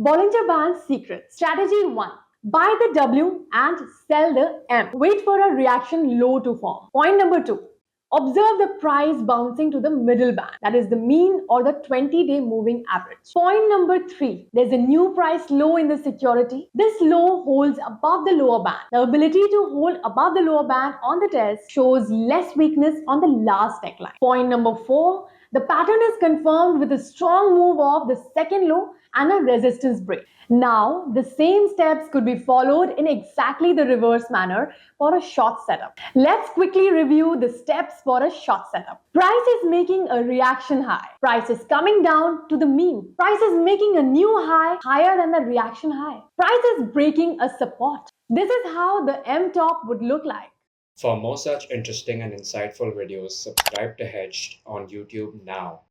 Bollinger Bands secret. Strategy 1. Buy the W and sell the M. Wait for a reaction low to form. Point number 2. Observe the price bouncing to the middle band, that is the mean or the 20-day moving average. Point number 3. There's a new price low in the security. This low holds above the lower band. The ability to hold above the lower band on the test shows less weakness on the last neckline. Point number 4. The pattern is confirmed with a strong move of the second low and a resistance break. Now, the same steps could be followed in exactly the reverse manner for a short setup. Let's quickly review the steps for a short setup. Price is making a reaction high. Price is coming down to the mean. Price is making a new high higher than the reaction high. Price is breaking a support. This is how the M top would look like. For more such interesting and insightful videos, subscribe to Hedged on YouTube now.